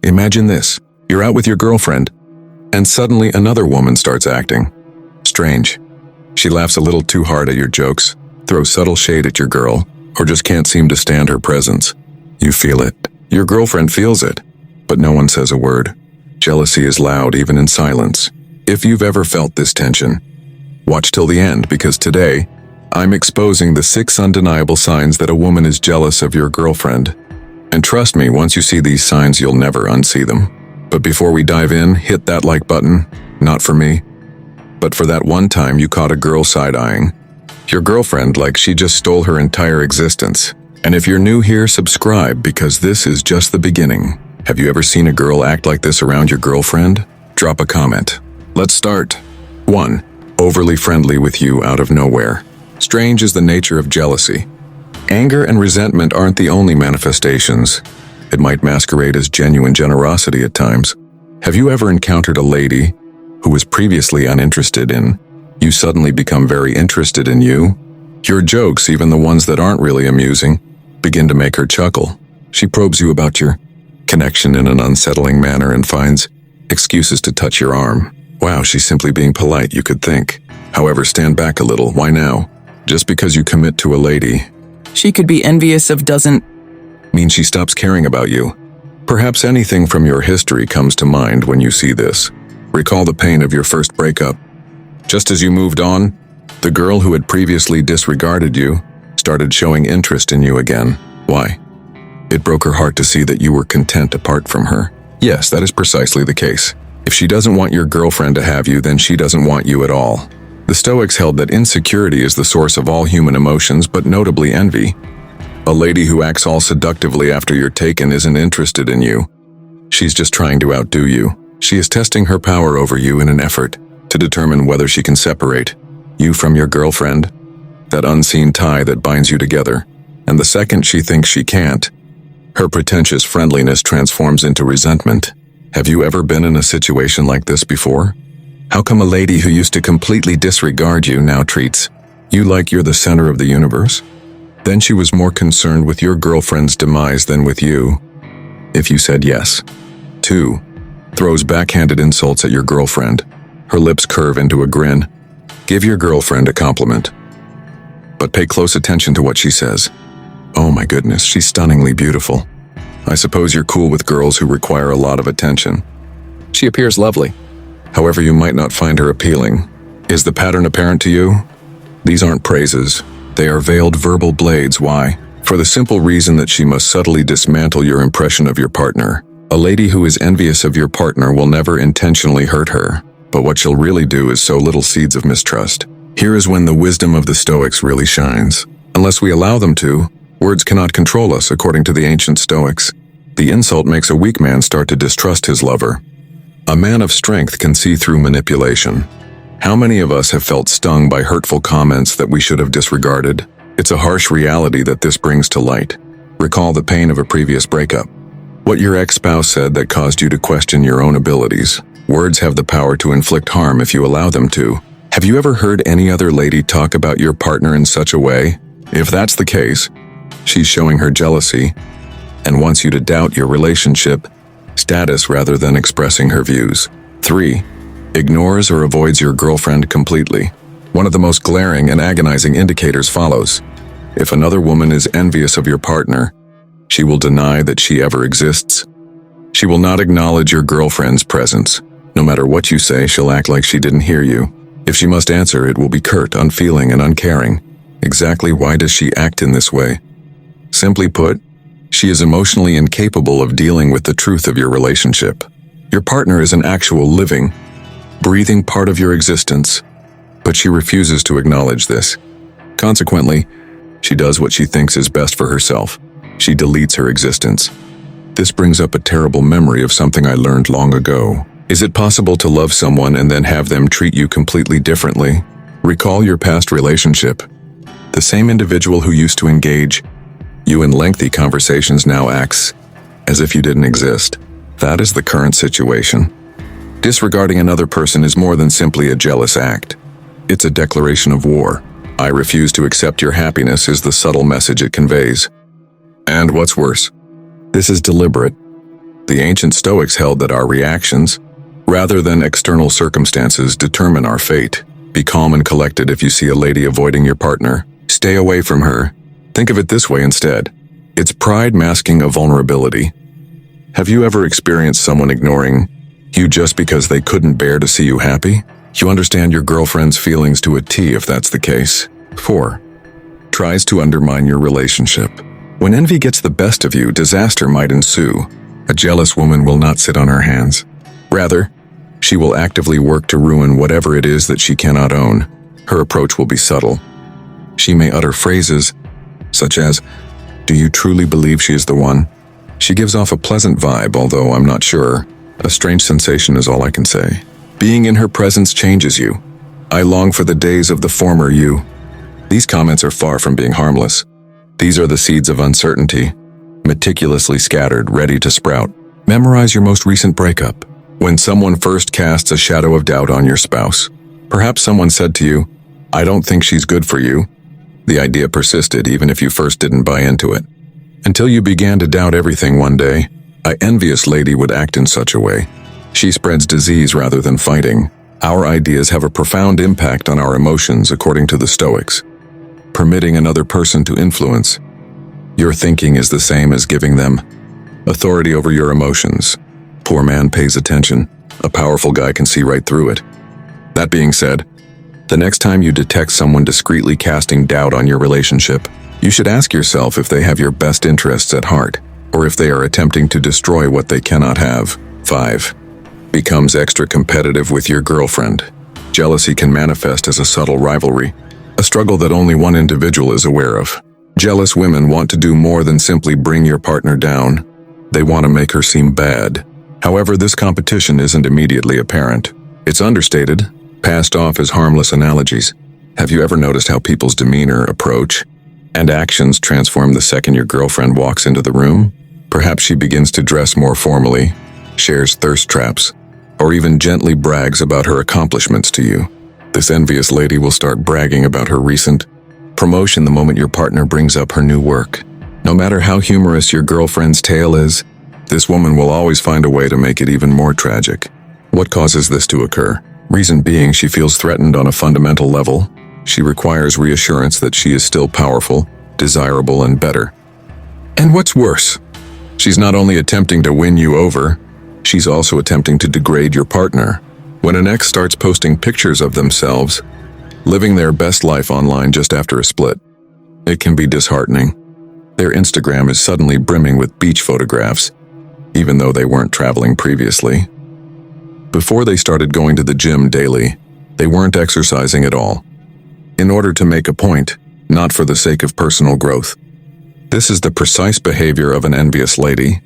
Imagine this. You're out with your girlfriend, and suddenly another woman starts acting strange. She laughs a little too hard at your jokes, throws subtle shade at your girl, or just can't seem to stand her presence. You feel it. Your girlfriend feels it, but no one says a word. Jealousy is loud even in silence. If you've ever felt this tension, watch till the end, because today, I'm exposing the 6 undeniable signs that a woman is jealous of your girlfriend. And trust me, once you see these signs, you'll never unsee them. But before we dive in, hit that like button, not for me, but for that one time you caught a girl side-eyeing your girlfriend like she just stole her entire existence. And if you're new here, subscribe, because this is just the beginning. Have you ever seen a girl act like this around your girlfriend? Drop a comment. Let's start. 1. Overly friendly with you out of nowhere. Strange is the nature of jealousy. Anger and resentment aren't the only manifestations. It might masquerade as genuine generosity at times. Have you ever encountered a lady who was previously uninterested in you suddenly become very interested in you? Your jokes, even the ones that aren't really amusing, begin to make her chuckle. She probes you about your connection in an unsettling manner and finds excuses to touch your arm. Wow, she's simply being polite, you could think. However, stand back a little. Why now? Just because you commit to a lady, She could be envious of doesn't mean she stops caring about you. Perhaps anything from your history comes to mind when you see this. Recall the pain of your first breakup. Just as you moved on, the girl who had previously disregarded you started showing interest in you again. Why? It broke her heart to see that you were content apart from her. Yes, that is precisely the case. If she doesn't want your girlfriend to have you, then she doesn't want you at all. The Stoics held that insecurity is the source of all human emotions, but notably envy. A lady who acts all seductively after you're taken isn't interested in you. She's just trying to outdo you. She is testing her power over you in an effort to determine whether she can separate you from your girlfriend, that unseen tie that binds you together. And the second she thinks she can't, her pretentious friendliness transforms into resentment. Have you ever been in a situation like this before? How come a lady who used to completely disregard you now treats you like you're the center of the universe? Then she was more concerned with your girlfriend's demise than with you, if you said yes. 2. Throws backhanded insults at your girlfriend. Her lips curve into a grin. Give your girlfriend a compliment, but pay close attention to what she says. Oh my goodness, she's stunningly beautiful. I suppose you're cool with girls who require a lot of attention. She appears lovely. However, you might not find her appealing. Is the pattern apparent to you? These aren't praises. They are veiled verbal blades. Why? For the simple reason that she must subtly dismantle your impression of your partner. A lady who is envious of your partner will never intentionally hurt her, but what she'll really do is sow little seeds of mistrust. Here is when the wisdom of the Stoics really shines. Unless we allow them to, words cannot control us, according to the ancient Stoics. The insult makes a weak man start to distrust his lover. A man of strength can see through manipulation. How many of us have felt stung by hurtful comments that we should have disregarded? It's a harsh reality that this brings to light. Recall the pain of a previous breakup. What your ex-spouse said that caused you to question your own abilities. Words have the power to inflict harm if you allow them to. Have you ever heard any other lady talk about your partner in such a way? If that's the case, she's showing her jealousy and wants you to doubt your relationship status rather than expressing her views. 3. Ignores or avoids your girlfriend completely. One of the most glaring and agonizing indicators follows. If another woman is envious of your partner, she will deny that she ever exists. She will not acknowledge your girlfriend's presence. No matter what you say, she'll act like she didn't hear you. If she must answer, it will be curt, unfeeling, and uncaring. Exactly why does she act in this way? Simply put, she is emotionally incapable of dealing with the truth of your relationship. Your partner is an actual living, breathing part of your existence, but she refuses to acknowledge this. Consequently, she does what she thinks is best for herself. She deletes her existence. This brings up a terrible memory of something I learned long ago. Is it possible to love someone and then have them treat you completely differently? Recall your past relationship. The same individual who used to engage you in lengthy conversations now acts as if you didn't exist. That is the current situation. Disregarding another person is more than simply a jealous act. It's a declaration of war. I refuse to accept your happiness is the subtle message it conveys. And what's worse, this is deliberate. The ancient Stoics held that our reactions, rather than external circumstances, determine our fate. Be calm and collected if you see a lady avoiding your partner. Stay away from her. Think of it this way instead. It's pride masking a vulnerability. Have you ever experienced someone ignoring you just because they couldn't bear to see you happy? You understand your girlfriend's feelings to a T if that's the case. 4. Tries to undermine your relationship. When envy gets the best of you, disaster might ensue. A jealous woman will not sit on her hands. Rather, she will actively work to ruin whatever it is that she cannot own. Her approach will be subtle. She may utter phrases such as, "Do you truly believe she is the one?" She gives off a pleasant vibe, although I'm not sure. A strange sensation is all I can say. Being in her presence changes you. I long for the days of the former you. These comments are far from being harmless. These are the seeds of uncertainty, meticulously scattered, ready to sprout. Memorize your most recent breakup. When someone first casts a shadow of doubt on your spouse, perhaps someone said to you, "I don't think she's good for you." The idea persisted even if you first didn't buy into it. Until you began to doubt everything one day, an envious lady would act in such a way. She spreads disease rather than fighting. Our ideas have a profound impact on our emotions, according to the Stoics. Permitting another person to influence your thinking is the same as giving them authority over your emotions. Poor man pays attention. A powerful guy can see right through it. That being said, the next time you detect someone discreetly casting doubt on your relationship, you should ask yourself if they have your best interests at heart, or if they are attempting to destroy what they cannot have. 5. Becomes extra competitive with your girlfriend. Jealousy can manifest as a subtle rivalry, a struggle that only one individual is aware of. Jealous women want to do more than simply bring your partner down. They want to make her seem bad. However, this competition isn't immediately apparent. It's understated, passed off as harmless analogies. Have you ever noticed how people's demeanor, approach, and actions transform the second your girlfriend walks into the room? Perhaps she begins to dress more formally, shares thirst traps, or even gently brags about her accomplishments to you. This envious lady will start bragging about her recent promotion the moment your partner brings up her new work. No matter how humorous your girlfriend's tale is, this woman will always find a way to make it even more tragic. What causes this to occur? Reason being, she feels threatened on a fundamental level. She requires reassurance that she is still powerful, desirable, and better. And what's worse, she's not only attempting to win you over, she's also attempting to degrade your partner. When an ex starts posting pictures of themselves, living their best life online just after a split, it can be disheartening. Their Instagram is suddenly brimming with beach photographs, even though they weren't traveling previously. Before they started going to the gym daily, they weren't exercising at all. In order to make a point, not for the sake of personal growth. This is the precise behavior of an envious lady.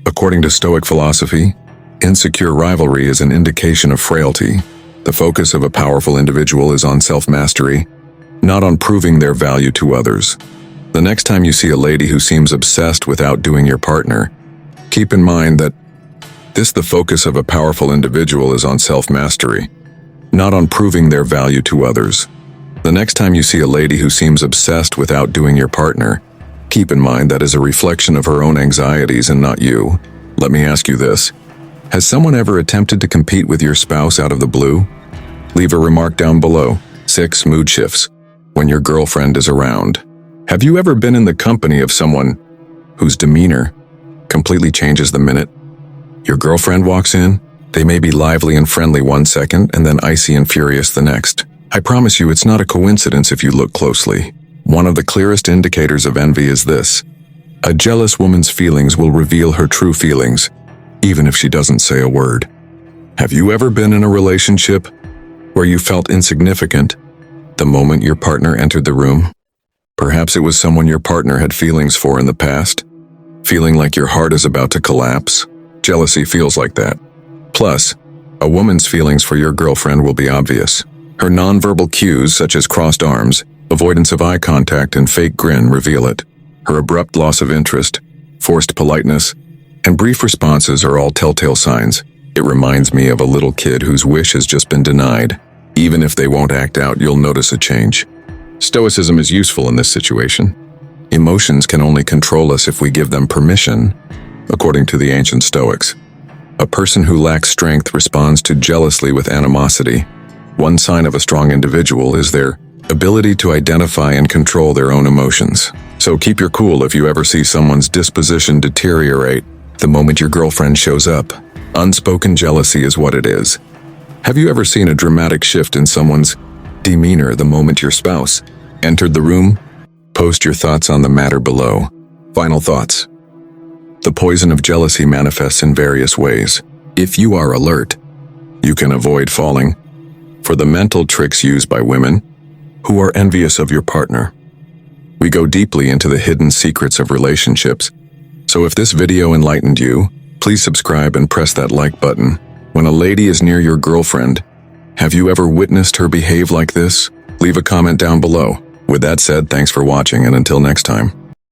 According to Stoic philosophy, insecure rivalry is an indication of frailty. The focus of a powerful individual is on self-mastery, not on proving their value to others. The next time you see a lady who seems obsessed with outdoing your partner, keep in mind that the focus of a powerful individual is on self-mastery, not on proving their value to others. The next time you see a lady who seems obsessed with outdoing your partner, keep in mind that is a reflection of her own anxieties and not you. Let me ask you this. Has someone ever attempted to compete with your spouse out of the blue? Leave a remark down below. 6. Mood shifts. When your girlfriend is around. Have you ever been in the company of someone whose demeanor completely changes the minute your girlfriend walks in? They may be lively and friendly one second and then icy and furious the next. I promise you it's not a coincidence if you look closely. One of the clearest indicators of envy is this. A jealous woman's feelings will reveal her true feelings, even if she doesn't say a word. Have you ever been in a relationship where you felt insignificant the moment your partner entered the room? Perhaps it was someone your partner had feelings for in the past, feeling like your heart is about to collapse. Jealousy feels like that. Plus, a woman's feelings for your girlfriend will be obvious. Her nonverbal cues, such as crossed arms, avoidance of eye contact, and fake grin, reveal it. Her abrupt loss of interest, forced politeness, and brief responses are all telltale signs. It reminds me of a little kid whose wish has just been denied. Even if they won't act out, you'll notice a change. Stoicism is useful in this situation. Emotions can only control us if we give them permission. according to the ancient Stoics. A person who lacks strength responds to jealousy with animosity. One sign of a strong individual is their ability to identify and control their own emotions. So keep your cool if you ever see someone's disposition deteriorate the moment your girlfriend shows up. Unspoken jealousy is what it is. Have you ever seen a dramatic shift in someone's demeanor the moment your spouse entered the room? Post your thoughts on the matter below. Final thoughts. The poison of jealousy manifests in various ways. If you are alert, you can avoid falling for the mental tricks used by women who are envious of your partner. We go deeply into the hidden secrets of relationships, so if this video enlightened you, please subscribe and press that like button. When a lady is near your girlfriend, have you ever witnessed her behave like this? Leave a comment down below. With that said, thanks for watching, and until next time.